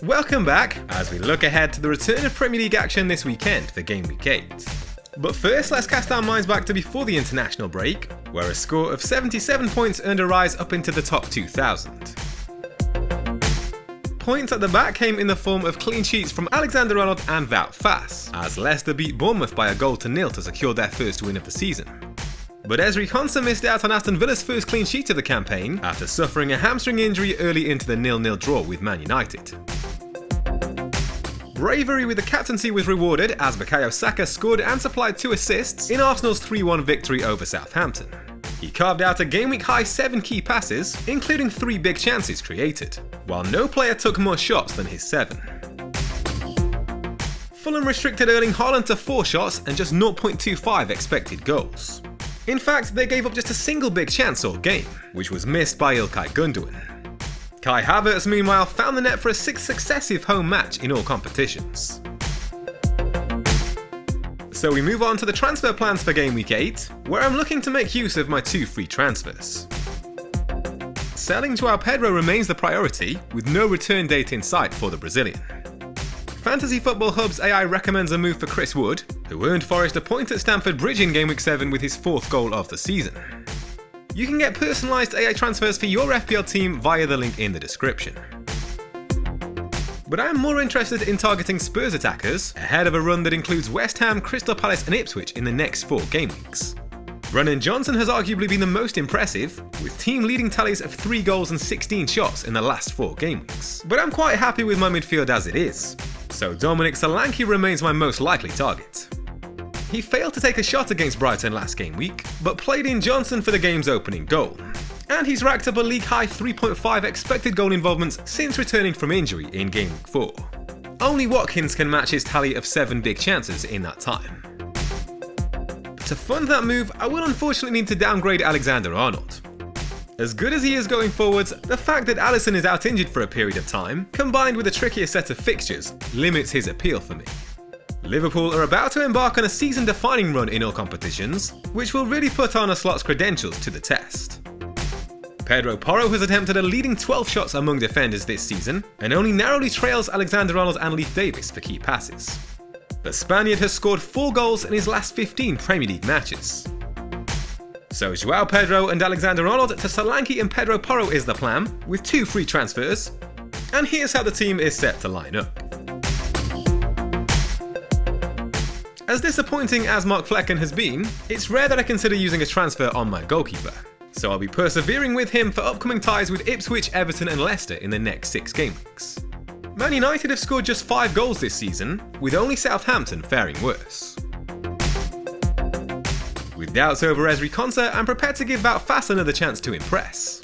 Welcome back as we look ahead to the return of Premier League action this weekend for Gameweek 8. But first, let's cast our minds back to before the international break, where a score of 77 points earned a rise up into the top 2,000. Points at the back came in the form of clean sheets from Alexander-Arnold and Wout Faes, as Leicester beat Bournemouth by a 0-0 to secure their first win of the season. But Erling Haaland missed out on Aston Villa's first clean sheet of the campaign after suffering a hamstring injury early into the 0-0 draw with Man United. Bravery with the captaincy was rewarded as Bukayo Saka scored and supplied 2 assists in Arsenal's 3-1 victory over Southampton. He carved out a game-week high 7 key passes, including 3 big chances created, while no player took more shots than his 7. Fulham restricted Erling Haaland to 4 shots and just 0.25 expected goals. In fact, they gave up just a single big chance all game, which was missed by Ilkay Gundogan. Kai Havertz meanwhile found the net for a 6th successive home match in all competitions. So we move on to the transfer plans for Game Week 8, where I'm looking to make use of my 2 free transfers. Selling Joao Pedro remains the priority, with no return date in sight for the Brazilian. Fantasy Football Hub's AI recommends a move for Chris Wood, who earned Forest a point at Stamford Bridge in Game Week 7 with his 4th goal of the season. You can get personalised AI transfers for your FPL team via the link in the description. But I'm more interested in targeting Spurs attackers ahead of a run that includes West Ham, Crystal Palace and Ipswich in the next 4 game weeks. Brennan Johnson has arguably been the most impressive, with team-leading tallies of 3 goals and 16 shots in the last 4 game weeks. But I'm quite happy with my midfield as it is, so Dominic Solanke remains my most likely target. He failed to take a shot against Brighton last game week, but played in Johnson for the game's opening goal. And he's racked up a league-high 3.5 expected goal involvements since returning from injury in Game Week 4. Only Watkins can match his tally of 7 big chances in that time. To fund that move, I will unfortunately need to downgrade Alexander-Arnold. As good as he is going forwards, the fact that Alisson is out injured for a period of time, combined with a trickier set of fixtures, limits his appeal for me. Liverpool are about to embark on a season-defining run in all competitions, which will really put Arne Slot's credentials to the test. Pedro Porro has attempted a leading 12 shots among defenders this season, and only narrowly trails Alexander-Arnold and Leif Davis for key passes. The Spaniard has scored 4 goals in his last 15 Premier League matches. So Joao Pedro and Alexander-Arnold to Solanke and Pedro Porro is the plan, with 2 free transfers. And here's how the team is set to line up. As disappointing as Mark Flecken has been, it's rare that I consider using a transfer on my goalkeeper, so I'll be persevering with him for upcoming ties with Ipswich, Everton and Leicester in the next 6 game weeks. Man United have scored just 5 goals this season, with only Southampton faring worse. With doubts over Ezri Konsa, I'm prepared to give Wout Faes another chance to impress.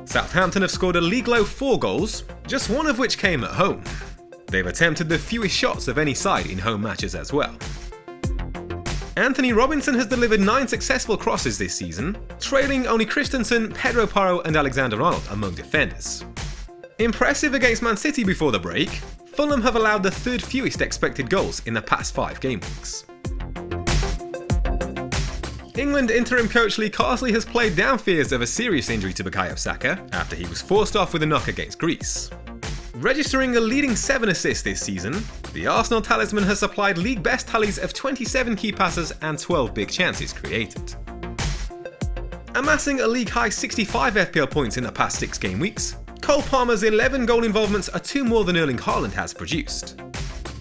Southampton have scored a league-low 4 goals, just 1 of which came at home. They've attempted the fewest shots of any side in home matches as well. Anthony Robinson has delivered 9 successful crosses this season, trailing only Christensen, Pedro Porro and Alexander-Arnold among defenders. Impressive against Man City before the break, Fulham have allowed the 3rd fewest expected goals in the past 5 game weeks. England interim coach Lee Carsley has played down fears of a serious injury to Bukayo Saka after he was forced off with a knock against Greece. Registering a leading 7 assists this season, the Arsenal talisman has supplied league best tallies of 27 key passes and 12 big chances created. Amassing a league high 65 FPL points in the past 6 game weeks, Cole Palmer's 11 goal involvements are 2 more than Erling Haaland has produced.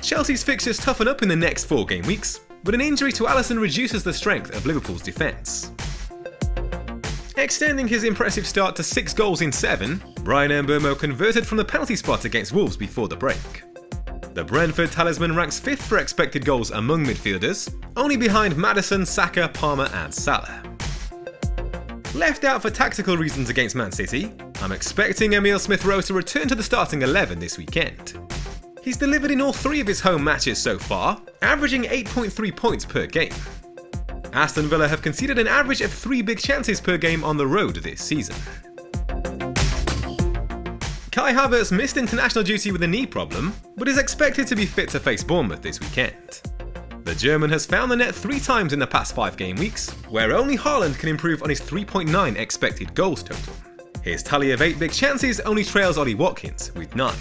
Chelsea's fixtures toughen up in the next 4 game weeks, but an injury to Alisson reduces the strength of Liverpool's defence. Extending his impressive start to 6 goals in 7, Brian Mbeumo converted from the penalty spot against Wolves before the break. The Brentford talisman ranks 5th for expected goals among midfielders, only behind Maddison, Saka, Palmer and Salah. Left out for tactical reasons against Man City, I'm expecting Emile Smith-Rowe to return to the starting 11 this weekend. He's delivered in all 3 of his home matches so far, averaging 8.3 points per game. Aston Villa have conceded an average of 3 big chances per game on the road this season. Kai Havertz missed international duty with a knee problem, but is expected to be fit to face Bournemouth this weekend. The German has found the net 3 times in the past 5 game weeks, where only Haaland can improve on his 3.9 expected goals total. His tally of 8 big chances only trails Ollie Watkins with 9.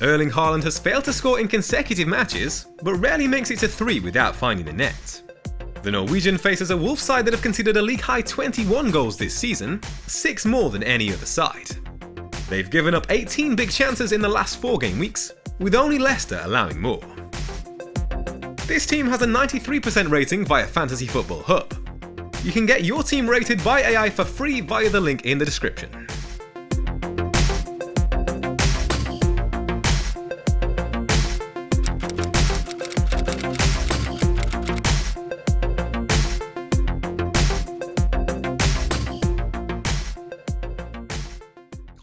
Erling Haaland has failed to score in consecutive matches, but rarely makes it to 3 without finding the net. The Norwegian faces a Wolves side that have conceded a league-high 21 goals this season, 6 more than any other side. They've given up 18 big chances in the last 4 game weeks, with only Leicester allowing more. This team has a 93% rating via Fantasy Football Hub. You can get your team rated by AI for free via the link in the description.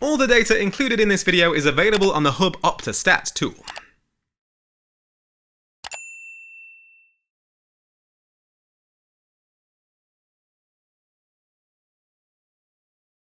All the data included in this video is available on the Hub Opta Stats tool.